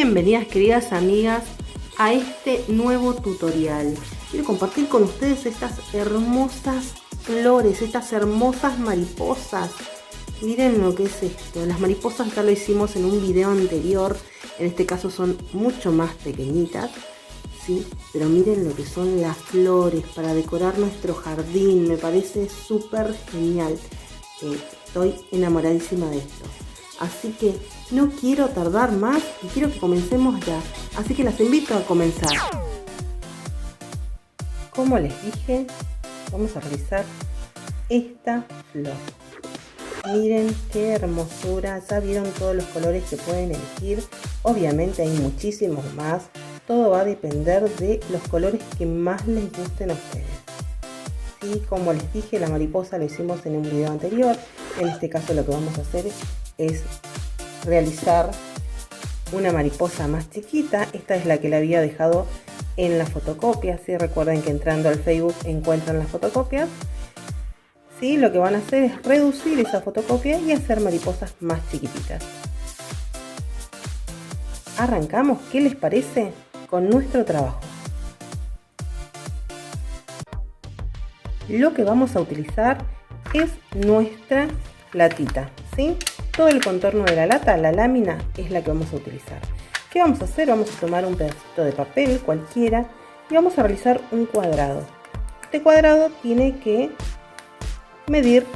Bienvenidas, queridas amigas, a este nuevo tutorial. Quiero compartir con ustedes estas hermosas flores, estas hermosas mariposas. Miren lo que es esto. Las mariposas ya lo hicimos en un video anterior. En este caso son mucho más pequeñitas, ¿sí? Pero miren lo que son las flores para decorar nuestro jardín. Me parece súper genial. Estoy enamoradísima de esto. Así que no quiero tardar más y quiero que comencemos ya. Así que las invito a comenzar. Como les dije, vamos a realizar esta flor. Miren qué hermosura. Ya vieron todos los colores que pueden elegir. Obviamente hay muchísimos más. Todo va a depender de los colores que más les gusten a ustedes. Sí, como les dije, la mariposa lo hicimos en un video anterior. En este caso lo que vamos a hacer es realizar una mariposa más chiquita. Esta es la que la había dejado en la fotocopia. ¿Sí? Recuerden que entrando al Facebook encuentran las fotocopias. ¿Sí? Lo que van a hacer es reducir esa fotocopia y hacer mariposas más chiquititas. Arrancamos, ¿qué les parece? Con nuestro trabajo. Lo que vamos a utilizar es nuestra latita, ¿sí? Todo el contorno de la lata, la lámina, es la que vamos a utilizar. ¿Qué vamos a hacer? Vamos a tomar un pedacito de papel cualquiera y vamos a realizar un cuadrado. Este cuadrado tiene que medir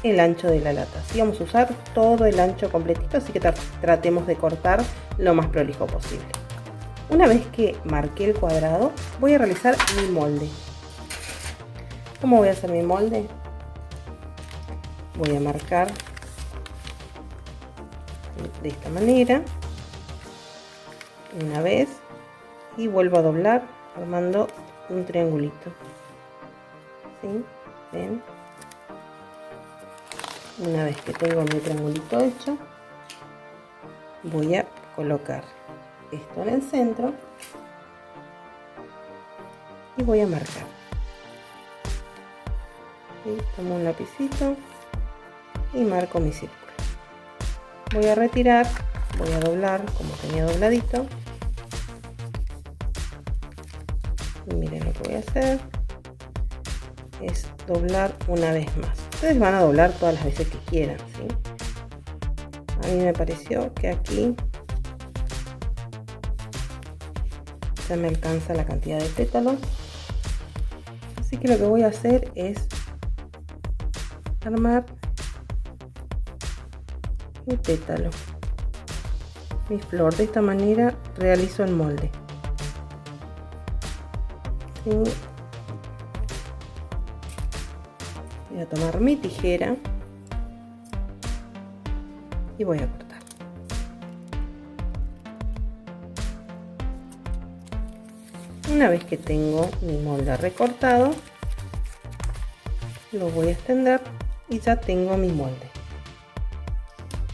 el ancho de la lata. ¿Sí? Vamos a usar todo el ancho completito, así que tratemos de cortar lo más prolijo posible. Una vez que marqué el cuadrado, voy a realizar mi molde. ¿Cómo voy a hacer mi molde? Voy a marcar de esta manera una vez y vuelvo a doblar formando un triangulito. ¿Sí? ¿Ven? Una vez que tengo mi triangulito hecho, voy a colocar esto en el centro y voy a marcar. ¿Sí? Tomo un lapicito y marco mi círculo. Voy a retirar, voy a doblar como tenía dobladito. Y miren lo que voy a hacer es doblar una vez más. Ustedes van a doblar todas las veces que quieran, ¿sí? A mí me pareció que aquí ya me alcanza la cantidad de pétalos. Así que lo que voy a hacer es armar mi pétalo, mi flor. De esta manera realizo el molde. ¿Sí? Voy a tomar mi tijera y voy a cortar. Una vez que tengo mi molde recortado, lo voy a extender y ya tengo mi molde.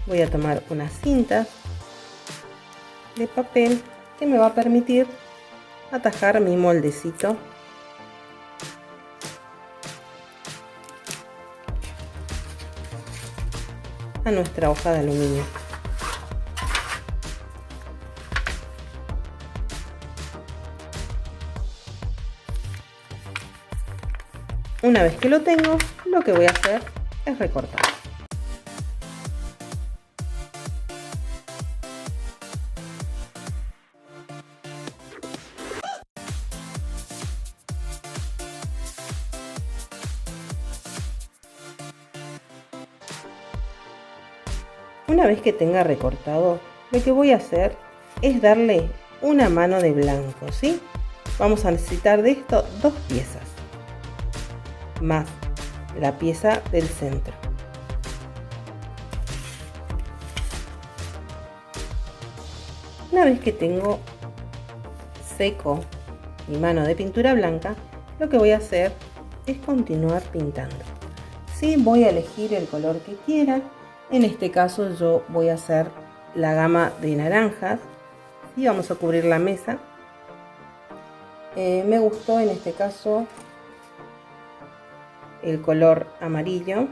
Voy a tomar una cinta de papel que me va a permitir atajar mi moldecito a nuestra hoja de aluminio. Una vez que lo tengo, lo que voy a hacer es recortar. Una vez que tenga recortado, lo que voy a hacer es darle una mano de blanco, ¿sí? Vamos a necesitar de esto 2 piezas, más la pieza del centro. Una vez que tengo seco mi mano de pintura blanca, lo que voy a hacer es continuar pintando. ¿Sí? Voy a elegir el color que quiera. En este caso yo voy a hacer la gama de naranjas y vamos a cubrir la mesa. Me gustó en este caso el color amarillo.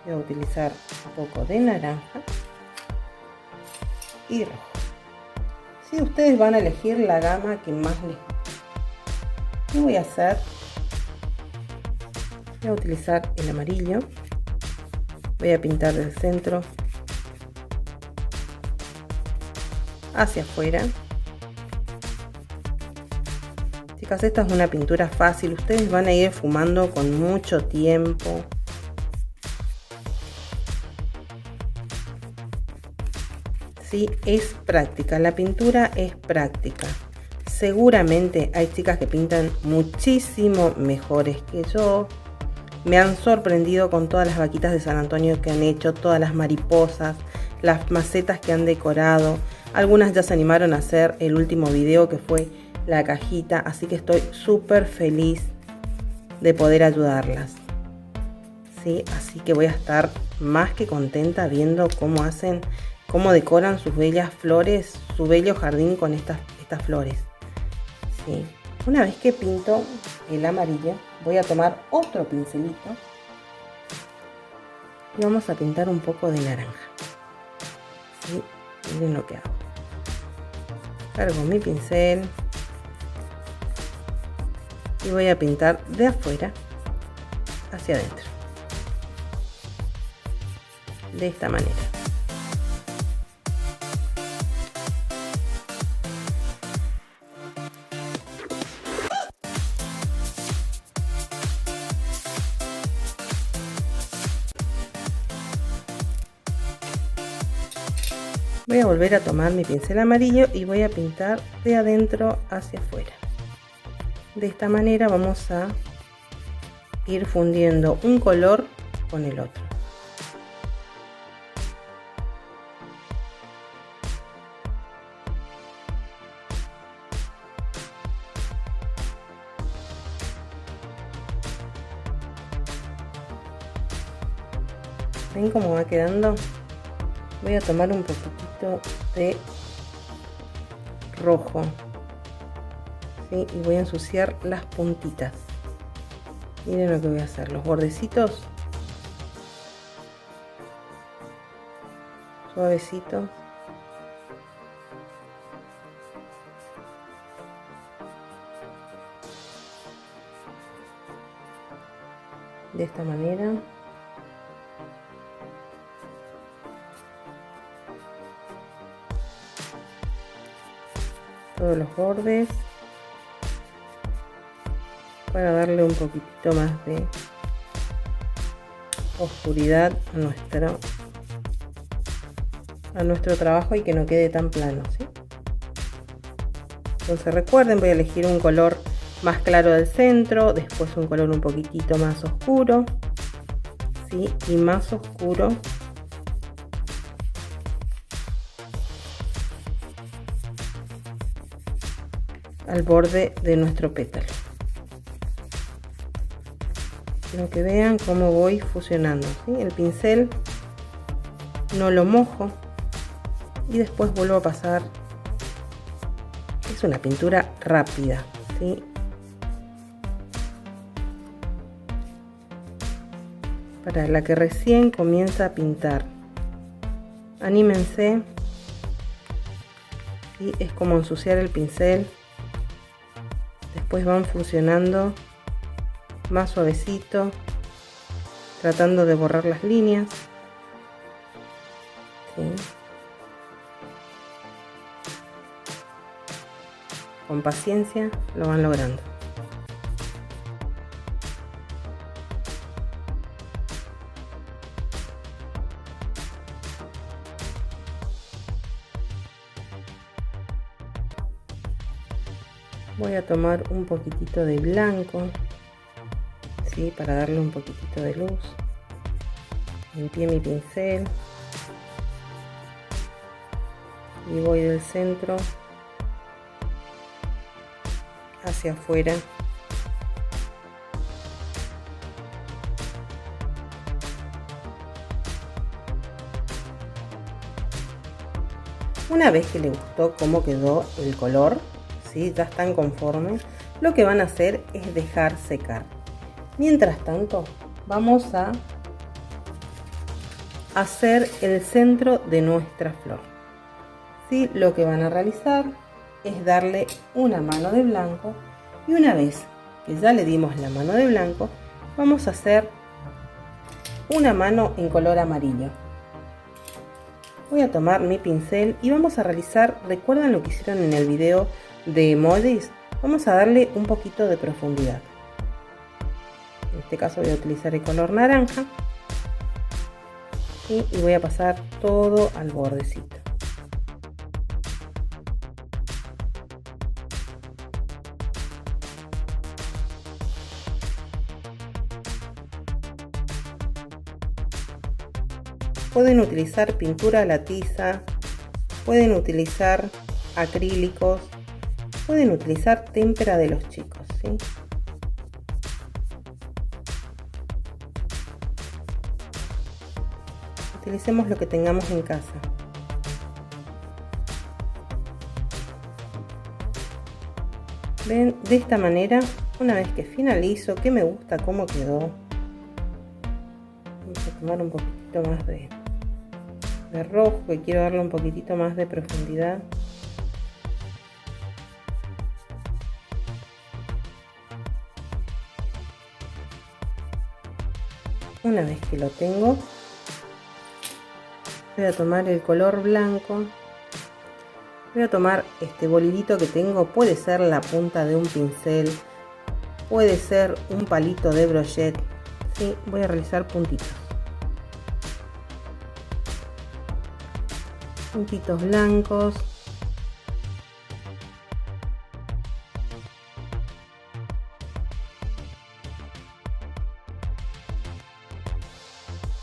Voy a utilizar un poco de naranja y rojo. Si ustedes van a elegir la gama que más les guste. ¿Qué voy a hacer? Voy a utilizar el amarillo. Voy a pintar del centro hacia afuera. Chicas, esta es una pintura fácil. Ustedes van a ir esfumando con mucho tiempo. Sí, es práctica. La pintura es práctica. Seguramente hay chicas que pintan muchísimo mejores que yo. Me han sorprendido con todas las vaquitas de San Antonio que han hecho, todas las mariposas, las macetas que han decorado. Algunas ya se animaron a hacer el último video que fue la cajita, así que estoy súper feliz de poder ayudarlas. Sí, así que voy a estar más que contenta viendo cómo hacen, cómo decoran sus bellas flores, su bello jardín con estas flores. Sí. Una vez que pinto el amarillo, voy a tomar otro pincelito y vamos a pintar un poco de naranja. ¿Sí? Miren lo que hago. Cargo mi pincel y voy a pintar de afuera hacia adentro. De esta manera. Voy a volver a tomar mi pincel amarillo y voy a pintar de adentro hacia afuera. De esta manera vamos a ir fundiendo un color con el otro. ¿Ven cómo va quedando? Voy a tomar un poquitito de rojo, ¿sí? Y voy a ensuciar las puntitas. Miren lo que voy a hacer, los bordecitos suavecitos. De esta manera. Todos los bordes para darle un poquitito más de oscuridad a nuestro trabajo y que no quede tan plano, ¿sí? Entonces recuerden, voy a elegir un color más claro del centro, después un color un poquitito más oscuro, ¿sí? Y más oscuro al borde de nuestro pétalo. Quiero que vean cómo voy fusionando, ¿sí? El pincel no lo mojo y después vuelvo a pasar. Es una pintura rápida, ¿sí? Para la que recién comienza a pintar, anímense, ¿sí? Es como ensuciar el pincel. Después van funcionando más suavecito, tratando de borrar las líneas, ¿sí? Con paciencia lo van logrando. Voy a tomar un poquitito de blanco, ¿sí? Para darle un poquitito de luz. Limpié mi pincel y voy del centro hacia afuera. Una vez que les gustó cómo quedó el color, ¿sí? Ya están conformes, lo que van a hacer es dejar secar. Mientras tanto, vamos a hacer el centro de nuestra flor. ¿Sí? Lo que van a realizar es darle una mano de blanco, y una vez que ya le dimos la mano de blanco, vamos a hacer una mano en color amarillo. Voy a tomar mi pincel y vamos a realizar, ¿recuerdan lo que hicieron en el video de emojis? Vamos a darle un poquito de profundidad. En este caso voy a utilizar el color naranja, y voy a pasar todo al bordecito. Pueden utilizar pintura a la tiza, pueden utilizar acrílicos, pueden utilizar témpera de los chicos, ¿sí? Utilicemos lo que tengamos en casa. Ven, de esta manera, una vez que finalizo, que me gusta cómo quedó, vamos a tomar un poquitito más de rojo, que quiero darle un poquitito más de profundidad. Una vez que lo tengo, voy a tomar el color blanco, voy a tomar este bolillito que tengo, puede ser la punta de un pincel, puede ser un palito de brochette, ¿sí? Voy a realizar puntitos blancos.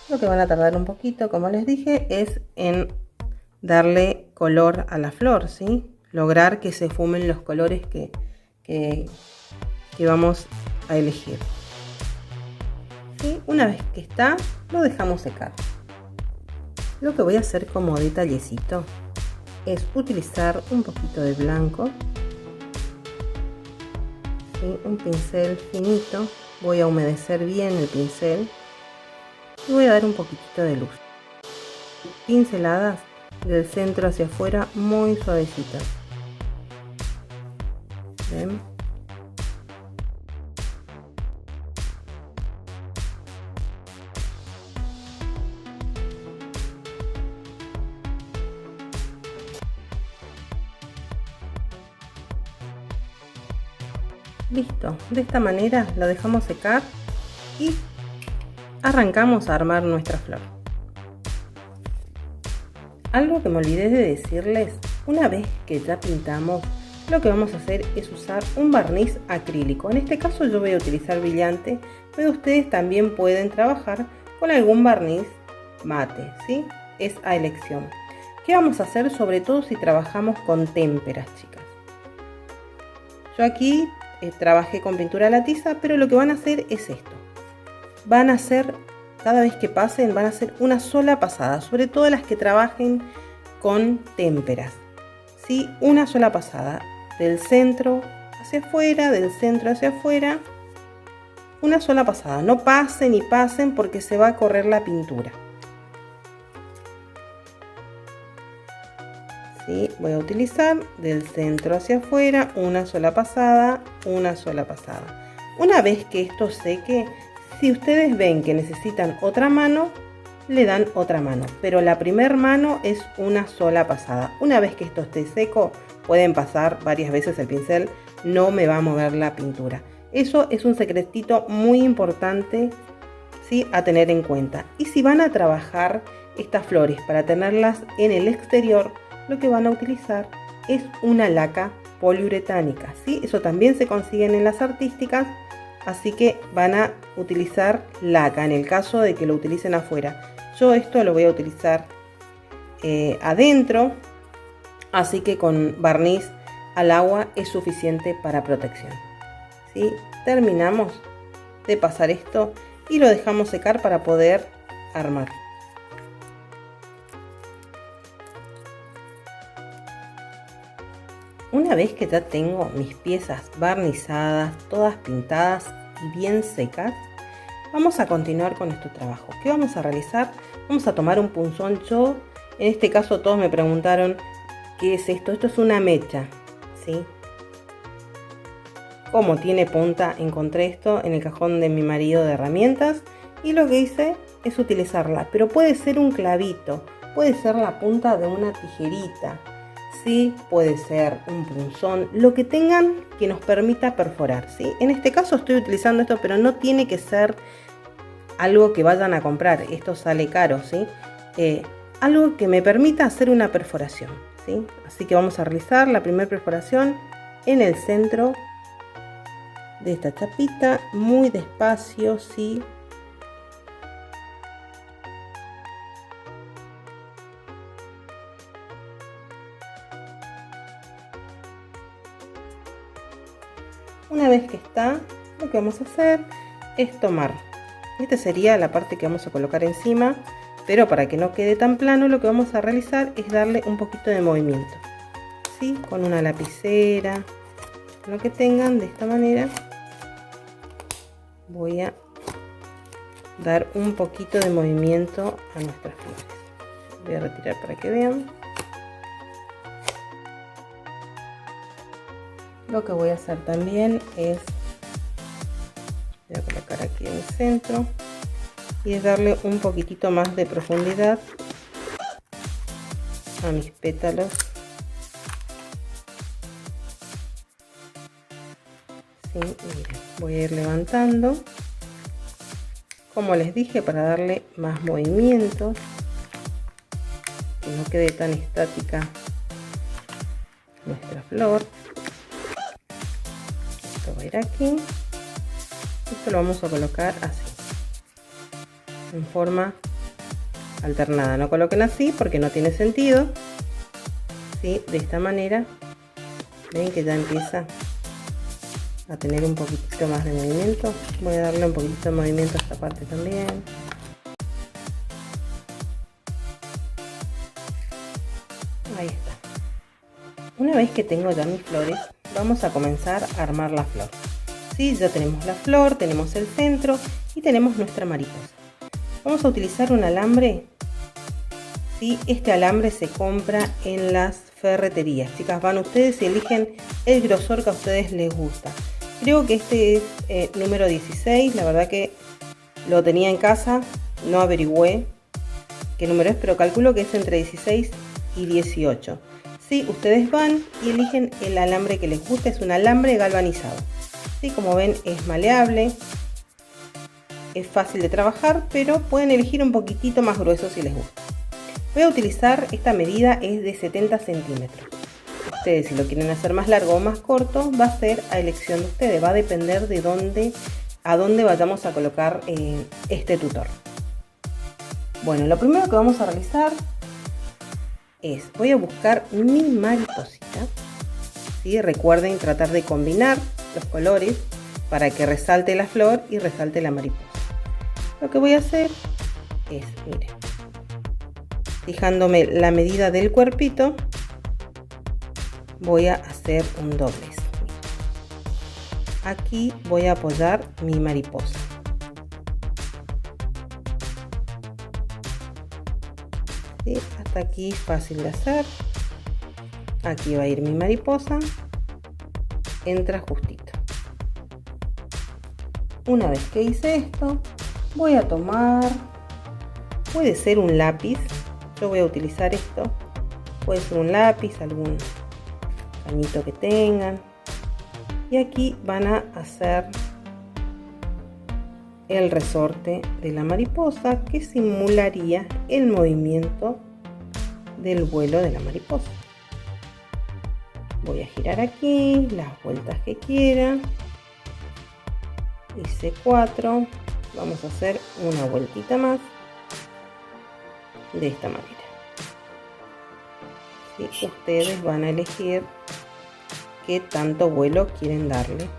Lo que van a tardar un poquito, como les dije, es en darle color a la flor, ¿sí? Lograr que se fumen los colores que vamos a elegir. ¿Sí? Una vez que está, lo dejamos secar. Lo que voy a hacer como detallecito es utilizar un poquito de blanco, ¿sí? Un pincel finito, voy a humedecer bien el pincel y voy a dar un poquitito de luz. Pinceladas del centro hacia afuera muy suavecitas. ¿Ven? Listo, de esta manera lo dejamos secar y arrancamos a armar nuestra flor. Algo que me olvidé de decirles, una vez que ya pintamos, lo que vamos a hacer es usar un barniz acrílico. En este caso yo voy a utilizar brillante, pero ustedes también pueden trabajar con algún barniz mate, ¿sí? Es a elección. ¿Qué vamos a hacer? Sobre todo si trabajamos con témperas, chicas. Yo aquí trabajé con pintura a la tiza, pero lo que van a hacer es esto. Van a hacer, cada vez que pasen, van a hacer una sola pasada, sobre todo las que trabajen con témperas, ¿sí? Una sola pasada, del centro hacia afuera, del centro hacia afuera, una sola pasada. No pasen y pasen porque se va a correr la pintura. ¿Sí? Voy a utilizar del centro hacia afuera, una sola pasada, una sola pasada. Una vez que esto seque, si ustedes ven que necesitan otra mano, le dan otra mano, pero la primera mano es una sola pasada. Una vez que esto esté seco, pueden pasar varias veces el pincel, no me va a mover la pintura. Eso es un secretito muy importante, ¿sí? A tener en cuenta. Y si van a trabajar estas flores para tenerlas en el exterior, lo que van a utilizar es una laca poliuretánica, ¿sí? Eso también se consiguen en las artísticas, así que van a utilizar laca en el caso de que lo utilicen afuera. Yo esto lo voy a utilizar adentro, así que con barniz al agua es suficiente para protección, ¿sí? Terminamos de pasar esto y lo dejamos secar para poder armar. Una vez que ya tengo mis piezas barnizadas, todas pintadas y bien secas, vamos a continuar con nuestro trabajo. ¿Qué vamos a realizar? Vamos a tomar un punzón. Yo, en este caso, todos me preguntaron qué es esto. Esto es una mecha, ¿sí? Como tiene punta, encontré esto en el cajón de mi marido de herramientas y lo que hice es utilizarla. Pero puede ser un clavito, puede ser la punta de una tijerita, ¿sí? Puede ser un punzón, lo que tengan que nos permita perforar, ¿sí? En este caso estoy utilizando esto, pero no tiene que ser algo que vayan a comprar. Esto sale caro, ¿sí? Algo que me permita hacer una perforación, ¿sí? Así que vamos a realizar la primera perforación en el centro de esta chapita, muy despacio, ¿sí? Una vez que está, lo que vamos a hacer es tomar. Esta sería la parte que vamos a colocar encima, pero para que no quede tan plano, lo que vamos a realizar es darle un poquito de movimiento, ¿sí? Con una lapicera, lo que tengan, de esta manera. Voy a dar un poquito de movimiento a nuestras flores. Voy a retirar para que vean. Lo que voy a hacer también es, voy a colocar aquí en el centro y es darle un poquitito más de profundidad a mis pétalos. Sí, miren, voy a ir levantando, como les dije, para darle más movimiento, que no quede tan estática nuestra flor. Esto va a ir aquí. Esto lo vamos a colocar así, en forma alternada. No coloquen así porque no tiene sentido, ¿sí? De esta manera, ven que ya empieza a tener un poquitito más de movimiento. Voy a darle un poquitito de movimiento a esta parte también. Ahí está. Una vez que tengo ya mis flores, vamos a comenzar a armar la flor. Sí, ya tenemos la flor, tenemos el centro y tenemos nuestra mariposa. Vamos a utilizar un alambre. Sí, este alambre se compra en las ferreterías. Chicas, van ustedes y eligen el grosor que a ustedes les gusta. Creo que este es número 16, la verdad que lo tenía en casa, no averigüé qué número es, pero calculo que es entre 16 y 18. Sí, ustedes van y eligen el alambre que les guste, es un alambre galvanizado. Sí, como ven es maleable, es fácil de trabajar, pero pueden elegir un poquitito más grueso si les gusta. Voy a utilizar, esta medida es de 70 centímetros. Ustedes, si lo quieren hacer más largo o más corto, va a ser a elección de ustedes, va a depender de a dónde vayamos a colocar este tutor. Bueno, lo primero que vamos a realizar es, voy a buscar mi mariposita, ¿sí? Recuerden tratar de combinar los colores para que resalte la flor y resalte la mariposa. Lo que voy a hacer es, miren, fijándome la medida del cuerpito, voy a hacer un doblez. Aquí voy a apoyar mi mariposa. ¿Sí? Hasta aquí fácil de hacer. Aquí va a ir mi mariposa. Entra justito. Una vez que hice esto, voy a tomar, puede ser un lápiz. Yo voy a utilizar esto. Puede ser un lápiz, algún pañito que tengan. Y aquí van a hacer el resorte de la mariposa que simularía el movimiento del vuelo de la mariposa. Voy a girar aquí las vueltas que quiera. Hice 4. Vamos a hacer una vueltita más de esta manera. ¿Sí? Ustedes van a elegir qué tanto vuelo quieren darle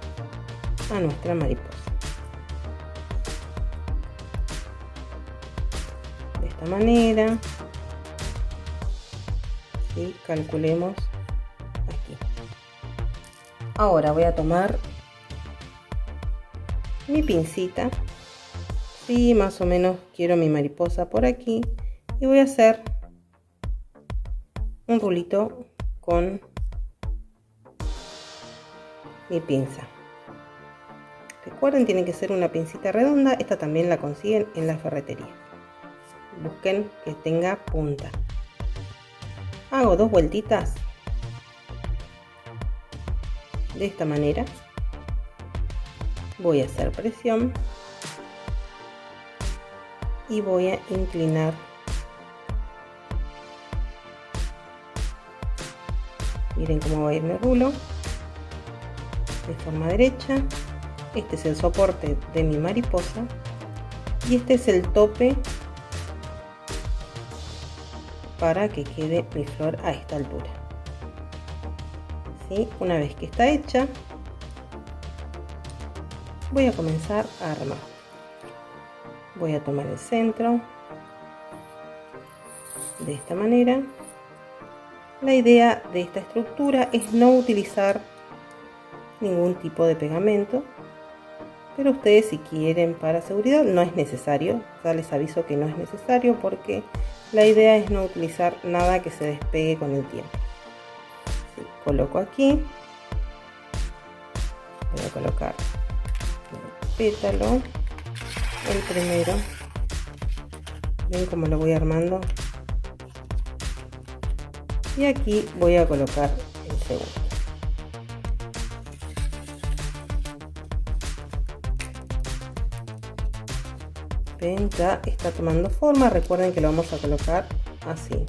a nuestra mariposa. De esta manera, ¿sí? Calculemos aquí. Ahora voy a tomar mi pincita, Sí, más o menos quiero mi mariposa por aquí y voy a hacer un rulito con mi pinza. Recuerden, tiene que ser una pincita redonda. Esta también la consiguen en la ferretería. Busquen que tenga punta. Hago 2 vueltitas de esta manera. Voy a hacer presión y voy a inclinar miren cómo va a ir mi rulo de forma derecha. Este es el soporte de mi mariposa y este es el tope para que quede mi flor a esta altura. ¿Sí? Una vez que está hecha, voy a comenzar a armar. Voy a tomar el centro de esta manera. La idea de esta estructura es no utilizar ningún tipo de pegamento, pero ustedes, si quieren para seguridad, no es necesario. Ya les aviso que no es necesario porque la idea es no utilizar nada que se despegue con el tiempo. Sí, coloco aquí, voy a colocar el pétalo, el primero. Ven cómo lo voy armando. Y aquí voy a colocar el segundo. Ven, ya está tomando forma. Recuerden que lo vamos a colocar así.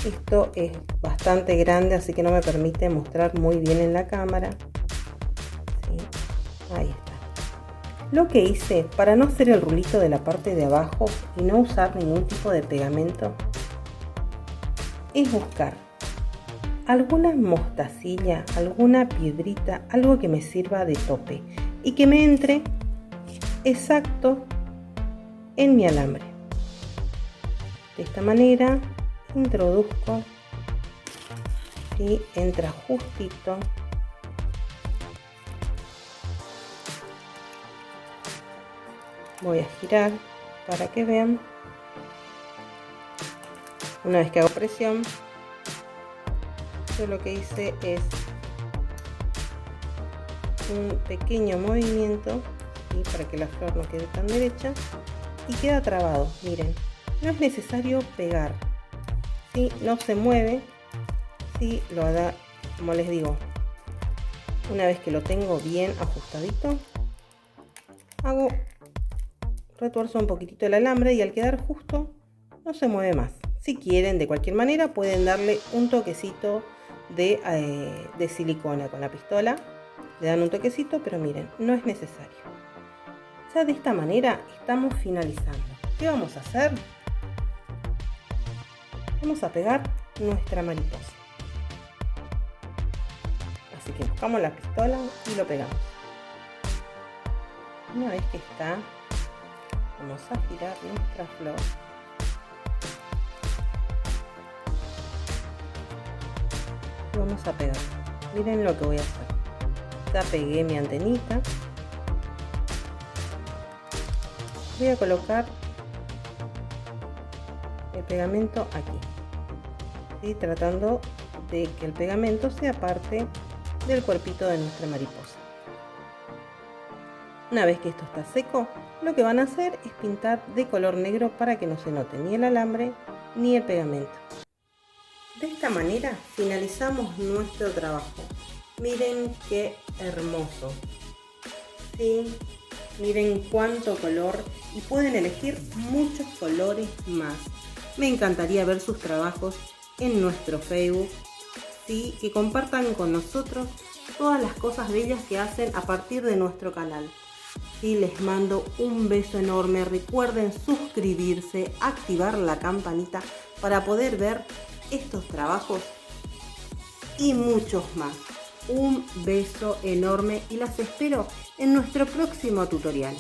Esto es bastante grande, así que no me permite mostrar muy bien en la cámara. ¿Sí? Ahí está. Lo que hice para no hacer el rulito de la parte de abajo y no usar ningún tipo de pegamento es buscar alguna mostacilla, alguna piedrita, algo que me sirva de tope y que me entre exacto en mi alambre. De esta manera introduzco y entra justito. Voy a girar para que vean. Una vez que hago presión, yo lo que hice es un pequeño movimiento y para que la flor no quede tan derecha y queda trabado. Miren, no es necesario pegar, ¿sí? No se mueve, ¿sí? Lo hará, como les digo, una vez que lo tengo bien ajustadito, retuerzo un poquitito el alambre y al quedar justo no se mueve más. Si quieren, de cualquier manera, pueden darle un toquecito de silicona con la pistola. Le dan un toquecito, pero miren, no es necesario. Ya de esta manera estamos finalizando. ¿Qué vamos a hacer? Vamos a pegar nuestra mariposa. Así que buscamos la pistola y lo pegamos. Una vez que está, vamos a girar nuestra flor. Vamos a pegar. Miren lo que voy a hacer. Ya pegué mi antenita. Voy a colocar el pegamento aquí, ¿sí? Tratando de que el pegamento sea parte del cuerpito de nuestra mariposa. Una vez que esto está seco, lo que van a hacer es pintar de color negro para que no se note ni el alambre ni el pegamento. De esta manera finalizamos nuestro trabajo. Miren qué hermoso, ¿sí? Miren cuánto color y pueden elegir muchos colores más. Me encantaría ver sus trabajos en nuestro Facebook, ¿sí? Que compartan con nosotros todas las cosas bellas que hacen a partir de nuestro canal. Sí, les mando un beso enorme. Recuerden suscribirse, activar la campanita para poder ver estos trabajos y muchos más. Un beso enorme y las espero en nuestro próximo tutorial.